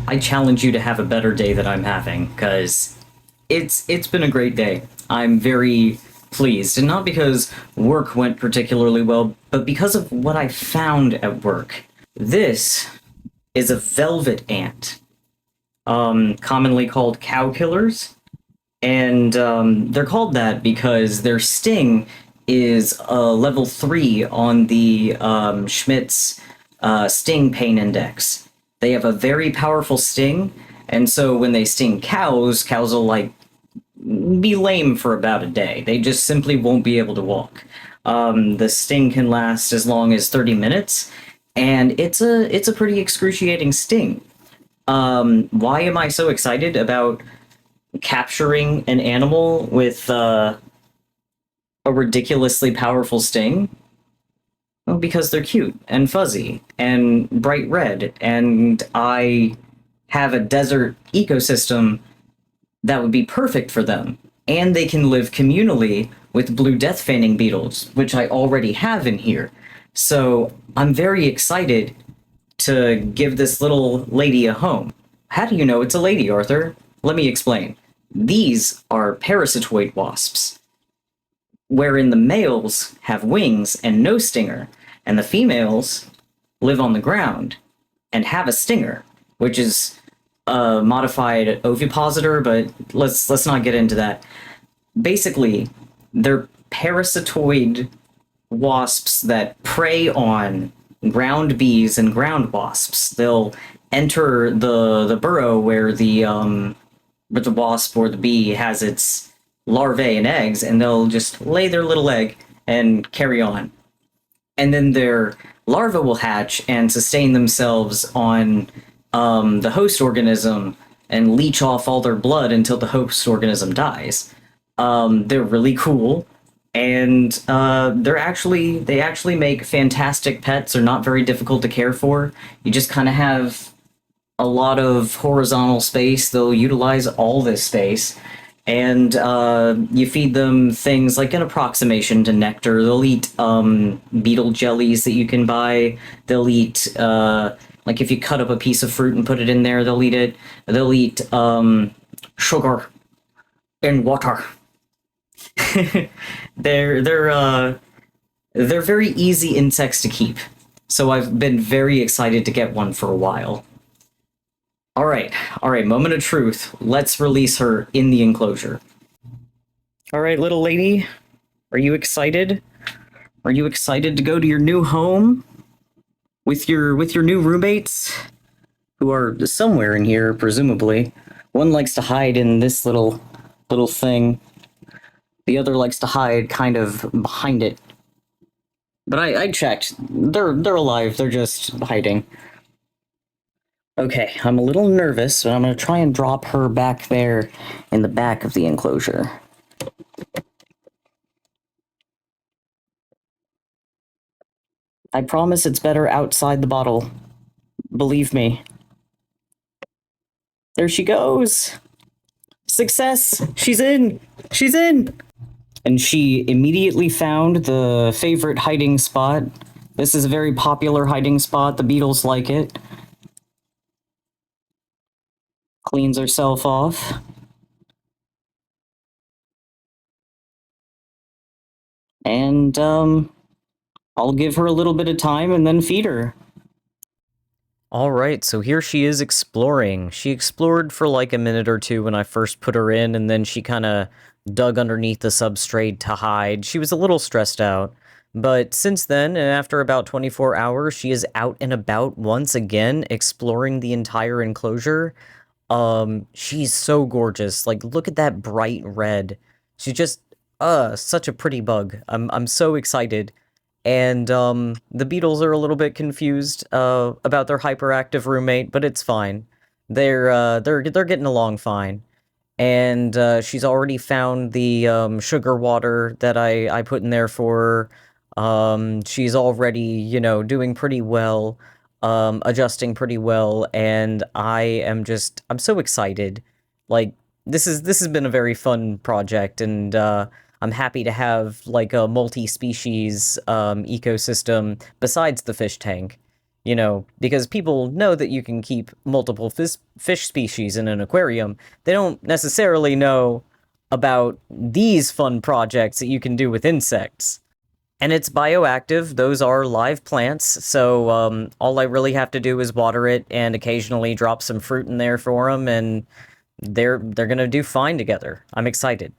I challenge you to have a better day than I'm having, because it's been a great day. I'm very pleased, and not because work went particularly well, but because of what I found at work. This is a velvet ant, commonly called cow killers, and they're called that because their sting is level 3 on the Schmidt's sting pain index. They have a very powerful sting, and so when they sting cows, cows will like be lame for about a day. They just simply won't be able to walk. The sting can last as long as 30 minutes, and it's a pretty excruciating sting. Why am I so excited about capturing an animal with a ridiculously powerful sting? Well, because they're cute and fuzzy and bright red, and I have a desert ecosystem that would be perfect for them. And they can live communally with blue death fanning beetles, which I already have in here. So I'm very excited to give this little lady a home. How do you know it's a lady, Arthur? Let me explain. These are parasitoid wasps, wherein the males have wings and no stinger, and the females live on the ground and have a stinger, which is a modified ovipositor, but let's not get into that. Basically, they're parasitoid wasps that prey on ground bees and ground wasps. They'll enter the burrow where the wasp or the bee has its larvae and eggs, and they'll just lay their little egg and carry on. And then their larvae will hatch and sustain themselves on the host organism and leech off all their blood until the host organism dies. They're really cool, and they actually make fantastic pets. They're not very difficult to care for. You just kind of have a lot of horizontal space. They'll utilize all this space, and you feed them things like an approximation to nectar. They'll eat beetle jellies that you can buy. They'll eat like if you cut up a piece of fruit and put it in there, they'll eat it. They'll eat sugar and water. they're very easy insects to keep. So I've been very excited to get one for a while. All right, moment of truth. Let's release her in the enclosure. All right, little lady, are you excited? Are you excited to go to your new home with your new roommates, who are somewhere in here, presumably? One likes to hide in this little thing. The other likes to hide kind of behind it. But I checked. They're alive. They're just hiding. Okay, I'm a little nervous, but I'm going to try and drop her back there in the back of the enclosure. I promise it's better outside the bottle. Believe me. There she goes! Success! She's in! She's in! And she immediately found the favorite hiding spot. This is a very popular hiding spot. The beetles like it. Cleans herself off. And, I'll give her a little bit of time and then feed her. Alright, so here she is exploring. She explored for like a minute or two when I first put her in, and then she kinda dug underneath the substrate to hide. She was a little stressed out. But since then, and after about 24 hours, she is out and about once again, exploring the entire enclosure. She's so gorgeous. Like, look at that bright red. She's just, such a pretty bug. I'm so excited. And, the beetles are a little bit confused, about their hyperactive roommate, but it's fine. They're getting along fine. And, she's already found the, sugar water that I put in there for her. She's already, you know, doing pretty well, adjusting pretty well, and I'm so excited. Like, this has been a very fun project, and, I'm happy to have, like, a multi-species, ecosystem besides the fish tank. because people know that you can keep multiple fish species in an aquarium. They don't necessarily know about these fun projects that you can do with insects. And it's bioactive. Those are live plants, so all I really have to do is water it and occasionally drop some fruit in there for them, and they're gonna do fine together. I'm excited.